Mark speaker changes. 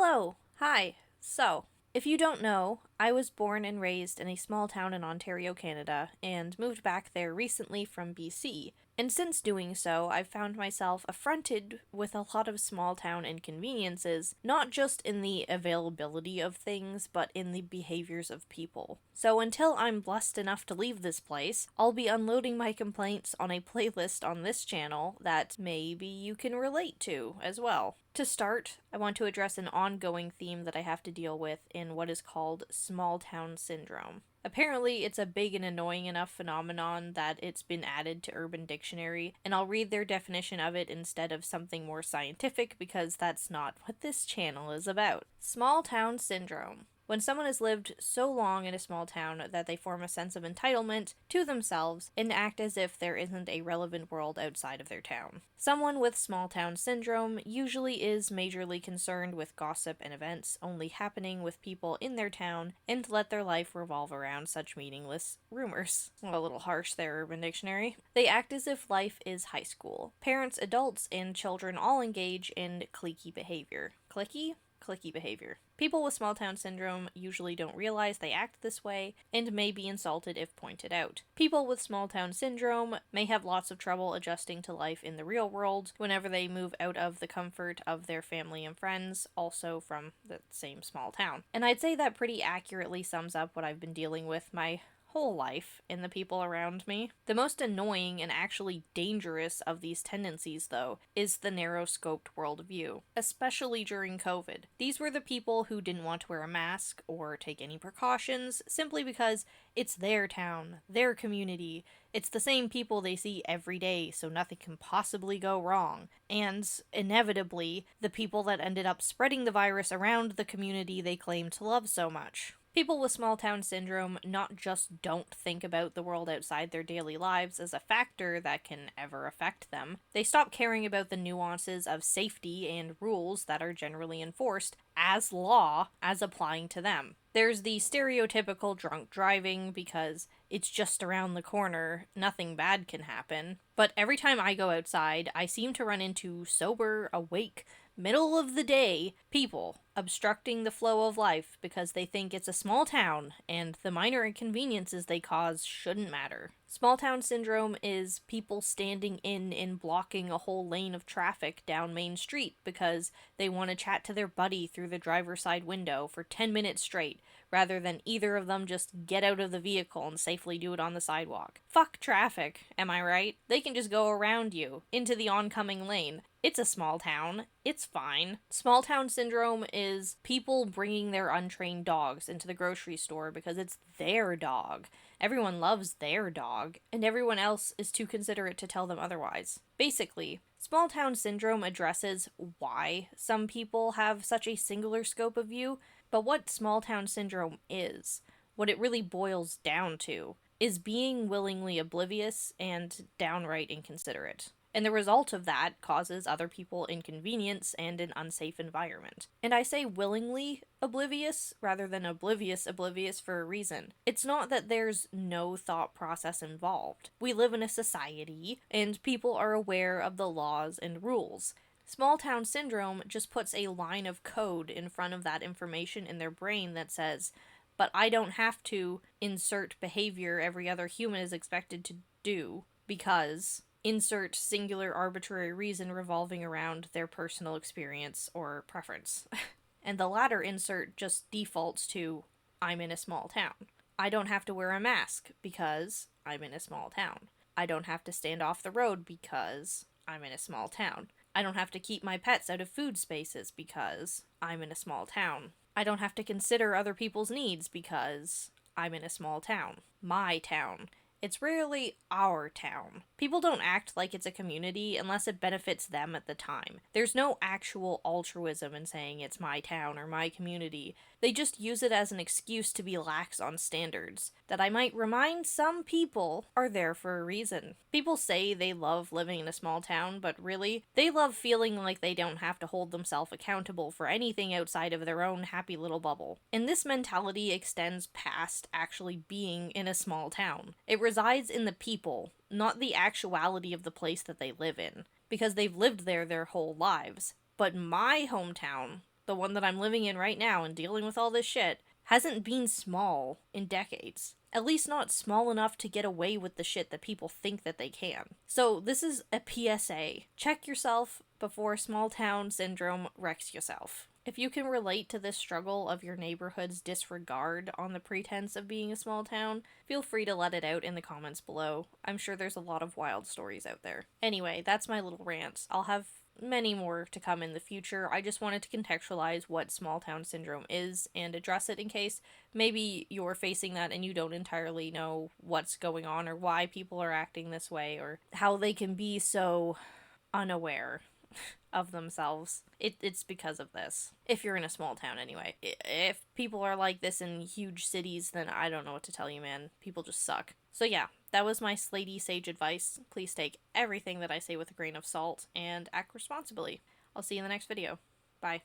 Speaker 1: Hello! Hi! So, if you don't know, I was born and raised in a small town in Ontario, Canada, and moved back there recently from BC. And since doing so, I've found myself affronted with a lot of small town inconveniences, not just in the availability of things, but in the behaviors of people. So until I'm blessed enough to leave this place, I'll be unloading my complaints on a playlist on this channel that maybe you can relate to as well. To start, I want to address an ongoing theme that I have to deal with in what is called small town syndrome. Apparently, it's a big and annoying enough phenomenon that it's been added to Urban Dictionary, and I'll read their definition of it instead of something more scientific because that's not what this channel is about. Small town syndrome. When someone has lived so long in a small town that they form a sense of entitlement to themselves and act as if there isn't a relevant world outside of their town. Someone with small town syndrome usually is majorly concerned with gossip and events only happening with people in their town and let their life revolve around such meaningless rumors. Well, a little harsh there, Urban Dictionary. They act as if life is high school. Parents, adults, and children all engage in cliquey behavior. Cliquey? Cliquey behavior. People with small town syndrome usually don't realize they act this way and may be insulted if pointed out. People with small town syndrome may have lots of trouble adjusting to life in the real world whenever they move out of the comfort of their family and friends, also from the same small town. And I'd say that pretty accurately sums up what I've been dealing with my whole life in the people around me. The most annoying and actually dangerous of these tendencies, though, is the narrow-scoped worldview, especially during COVID. These were the people who didn't want to wear a mask or take any precautions simply because it's their town, their community. It's the same people they see every day, so nothing can possibly go wrong. And, inevitably, the people that ended up spreading the virus around the community they claim to love so much. People with small town syndrome not just don't think about the world outside their daily lives as a factor that can ever affect them, they stop caring about the nuances of safety and rules that are generally enforced as law as applying to them. There's the stereotypical drunk driving because it's just around the corner, nothing bad can happen. But every time I go outside, I seem to run into sober, awake, middle of the day people obstructing the flow of life because they think it's a small town and the minor inconveniences they cause shouldn't matter. Small town syndrome is people standing in and blocking a whole lane of traffic down Main Street because they want to chat to their buddy through the driver's side window for 10 minutes straight, rather than either of them just get out of the vehicle and safely do it on the sidewalk. Fuck traffic, am I right? They can just go around you, into the oncoming lane. It's a small town. It's fine. Small town syndrome is people bringing their untrained dogs into the grocery store because it's their dog. Everyone loves their dog, and everyone else is too considerate to tell them otherwise. Basically, small town syndrome addresses why some people have such a singular scope of view, but what small town syndrome is, what it really boils down to, is being willingly oblivious and downright inconsiderate. And the result of that causes other people inconvenience and an unsafe environment. And I say willingly oblivious rather than oblivious for a reason. It's not that there's no thought process involved. We live in a society, and people are aware of the laws and rules. Small town syndrome just puts a line of code in front of that information in their brain that says, but I don't have to insert behavior every other human is expected to do because insert singular arbitrary reason revolving around their personal experience or preference. And the latter insert just defaults to, I'm in a small town. I don't have to wear a mask because I'm in a small town. I don't have to stand off the road because I'm in a small town. I don't have to keep my pets out of food spaces because I'm in a small town. I don't have to consider other people's needs because I'm in a small town. My town. It's rarely our town. People don't act like it's a community unless it benefits them at the time. There's no actual altruism in saying it's my town or my community. They just use it as an excuse to be lax on standards that I might remind some people are there for a reason. People say they love living in a small town, but really, they love feeling like they don't have to hold themselves accountable for anything outside of their own happy little bubble. And this mentality extends past actually being in a small town. It resides in the people, not the actuality of the place that they live in, because they've lived there their whole lives. But my hometown, the one that I'm living in right now and dealing with all this shit, hasn't been small in decades. At least not small enough to get away with the shit that people think that they can. So this is a PSA. Check yourself before small town syndrome wrecks yourself. If you can relate to this struggle of your neighborhood's disregard on the pretense of being a small town, feel free to let it out in the comments below. I'm sure there's a lot of wild stories out there. Anyway, that's my little rant. I'll have many more to come in the future. I just wanted to contextualize what small town syndrome is and address it in case maybe you're facing that and you don't entirely know what's going on or why people are acting this way or how they can be so unaware of themselves. It's because of this. If you're in a small town anyway. If people are like this in huge cities, then I don't know what to tell you, man. People just suck. So yeah, that was my Slady sage advice. Please take everything that I say with a grain of salt and act responsibly. I'll see you in the next video. Bye.